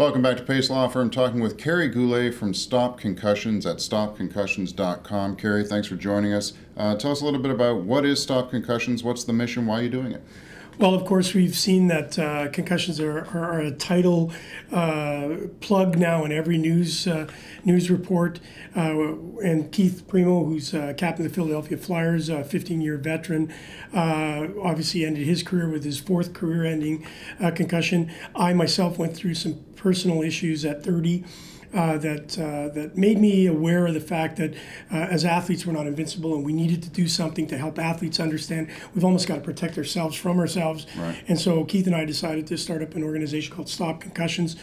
Welcome back to Pace Law Firm, talking with Kerry Goulet from Stop Concussions at stopconcussions.com. Kerry, thanks for joining us. Tell us a little bit about what is Stop Concussions, what's the mission, why are you doing it? Well, of course, we've seen that concussions are a title plug now in every news report. And Keith Primo, who's captain of the Philadelphia Flyers, a 15-year veteran, obviously ended his career with his fourth career-ending concussion. I myself went through some personal issues at 30. That made me aware of the fact that as athletes we're not invincible, and we needed to do something to help athletes understand we've almost got to protect ourselves from ourselves. Right. And so Keith and I decided to start up an organization called Stop Concussions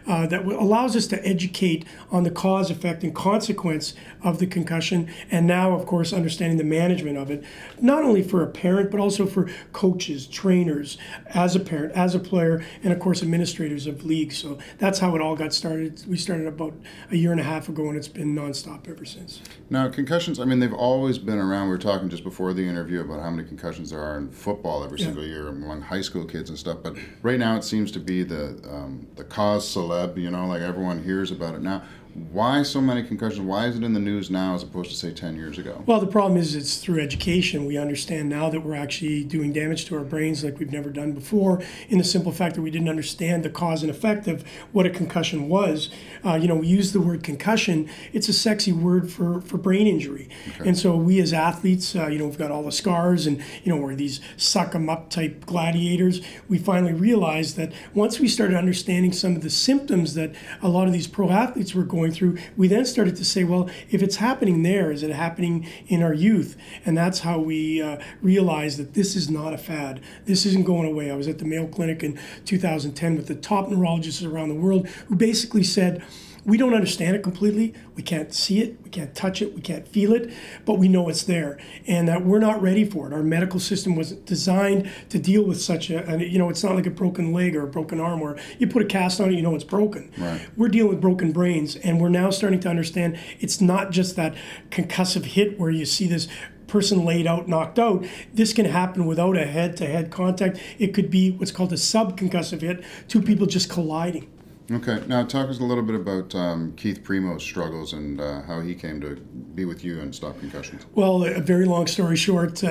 that allows us to educate on the cause, effect, and consequence of the concussion, and now, of course, understanding the management of it, not only for a parent, but also for coaches, trainers, as a parent, as a player, and, of course, administrators of leagues. So that's how it all got started. We started about a year and a half ago, and it's been nonstop ever since. Now, concussions, I mean, they've always been around. We were talking just before the interview about how many concussions there are in football every single year among high school kids and stuff, but right now it seems to be the cause celeb, you know, like everyone hears about it now. Why so many concussions? Why is it in the news now as opposed to, say, 10 years ago? Well, the problem is it's through education. We understand now that we're actually doing damage to our brains like we've never done before, in the simple fact that we didn't understand the cause and effect of what a concussion was. You know, we use the word concussion. It's a sexy word for brain injury. Okay. And so we as athletes, you know, we've got all the scars and, you know, we're these suck-em-up type gladiators. We finally realized that once we started understanding some of the symptoms that a lot of these pro athletes were going through, we then started to say, well, if it's happening there, is it happening in our youth? And that's how we realized that this is not a fad. This isn't going away. I was at the Mayo Clinic in 2010 with the top neurologists around the world who basically said, we don't understand it completely. We can't see it. We can't touch it. We can't feel it, but we know it's there, and that we're not ready for it. Our medical system wasn't designed to deal with such and you know, it's not like a broken leg or a broken arm where you put a cast on it, you know it's broken. Right. We're dealing with broken brains, and we're now starting to understand it's not just that concussive hit where you see this person laid out, knocked out. This can happen without a head-to-head contact. It could be what's called a subconcussive hit, two people just colliding. Okay, now talk us a little bit about Keith Primo's struggles and how he came to be with you and Stop Concussions. Well, a very long story short,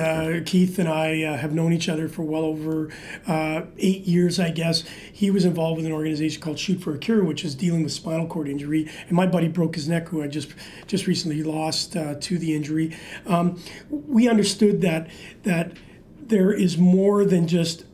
Keith and I have known each other for well over 8 years, I guess. He was involved with an organization called Shoot for a Cure, which is dealing with spinal cord injury, and my buddy broke his neck, who I just recently lost to the injury. We understood that there is more than just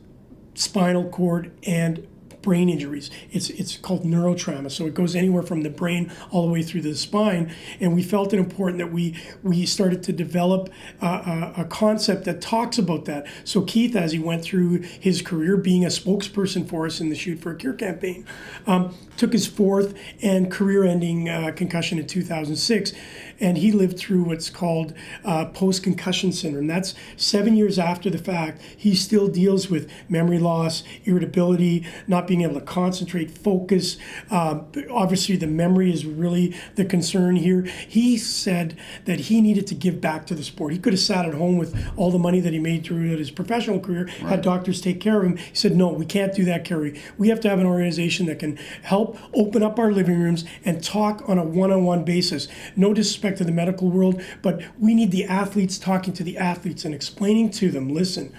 spinal cord and brain injuries. It's called neurotrauma, so it goes anywhere from the brain all the way through the spine, and we felt it important that we started to develop a concept that talks about that. So Keith, as he went through his career being a spokesperson for us in the Shoot for a Cure campaign, took his fourth and career-ending concussion in 2006, and he lived through what's called post-concussion syndrome. That's 7 years after the fact. He still deals with memory loss, irritability, not being able to concentrate, focus. Obviously, the memory is really the concern here. He said that he needed to give back to the sport. He could have sat at home with all the money that he made through his professional career, right, had doctors take care of him. He said, no, we can't do that, Kerry. We have to have an organization that can help open up our living rooms and talk on a one-on-one basis. No disrespect to the medical world, but we need the athletes talking to the athletes and explaining to them, listen,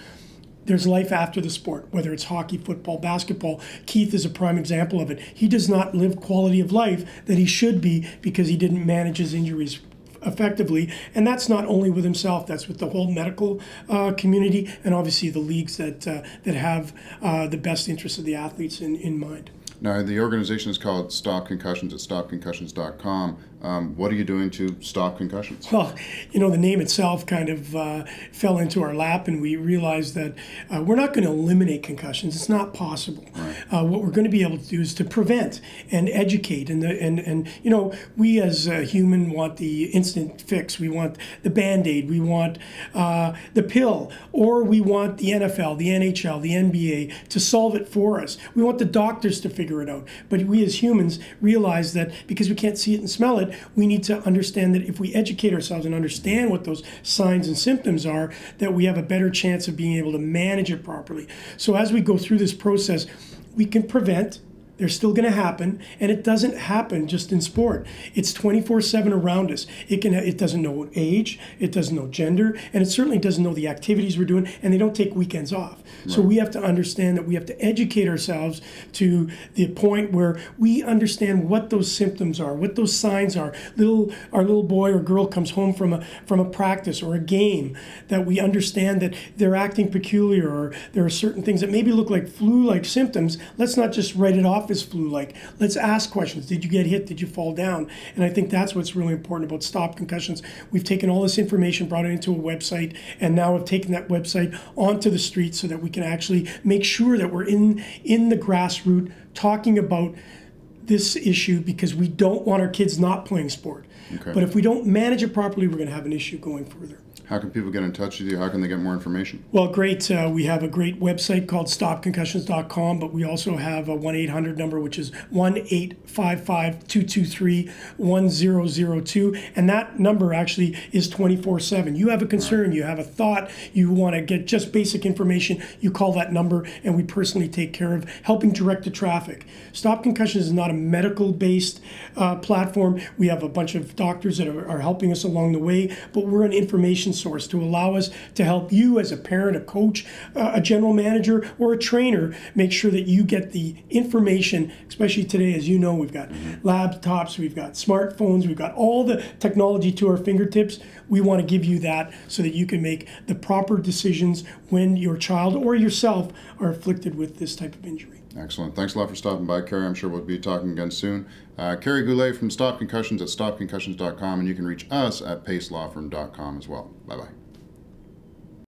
there's life after the sport, whether it's hockey, football, basketball. Keith is a prime example of it. He does not live quality of life that he should be because he didn't manage his injuries effectively, and that's not only with himself, that's with the whole medical community and obviously the leagues that have the best interests of the athletes in mind. Now, the organization is called Stop Concussions at stopconcussions.com. What are you doing to stop concussions? Well, you know, the name itself kind of fell into our lap, and we realized that we're not going to eliminate concussions. It's not possible. Right. What we're going to be able to do is to prevent and educate. And you know, we as a human want the instant fix. We want the Band-Aid. We want the pill. Or we want the NFL, the NHL, the NBA to solve it for us. We want the doctors to figure it out. But we as humans realize that because we can't see it and smell it, we need to understand that if we educate ourselves and understand what those signs and symptoms are, that we have a better chance of being able to manage it properly. So as we go through this process, we can prevent They're still going to happen, and it doesn't happen just in sport. It's 24/7 around us. It doesn't know age, it doesn't know gender, and it certainly doesn't know the activities we're doing, and they don't take weekends off. Right. So we have to understand that we have to educate ourselves to the point where we understand what those symptoms are, what those signs are. Our little boy or girl comes home from a practice or a game, that we understand that they're acting peculiar, or there are certain things that maybe look like flu-like symptoms. Let's not just write it off as flu-like. Let's ask questions. Did you get hit? Did you fall down? And I think that's what's really important about Stop Concussions. We've taken all this information, brought it into a website, and now we've taken that website onto the streets so that we can actually make sure that we're in the grassroots talking about this issue, because we don't want our kids not playing sport. Okay. But if we don't manage it properly, we're going to have an issue going further. How can people get in touch with you? How can they get more information? Well, great. We have a great website called stopconcussions.com, but we also have a 1-800 number, which is 1-855-223-1002. And that number actually is 24/7. You have a concern, you have a thought, you want to get just basic information, you call that number, and we personally take care of helping direct the traffic. Stop Concussions is not a medical-based platform. We have a bunch of doctors that are helping us along the way, but we're an information source to allow us to help you as a parent, a coach, a general manager, or a trainer make sure that you get the information, especially today. As you know, we've got laptops, we've got smartphones, we've got all the technology to our fingertips. We want to give you that so that you can make the proper decisions when your child or yourself are afflicted with this type of injury. Excellent. Thanks a lot for stopping by, Kerry. I'm sure we'll be talking again soon. Kerry Goulet from Stop Concussions at stopconcussions.com, and you can reach us at pacelawfirm.com as well. Bye-bye.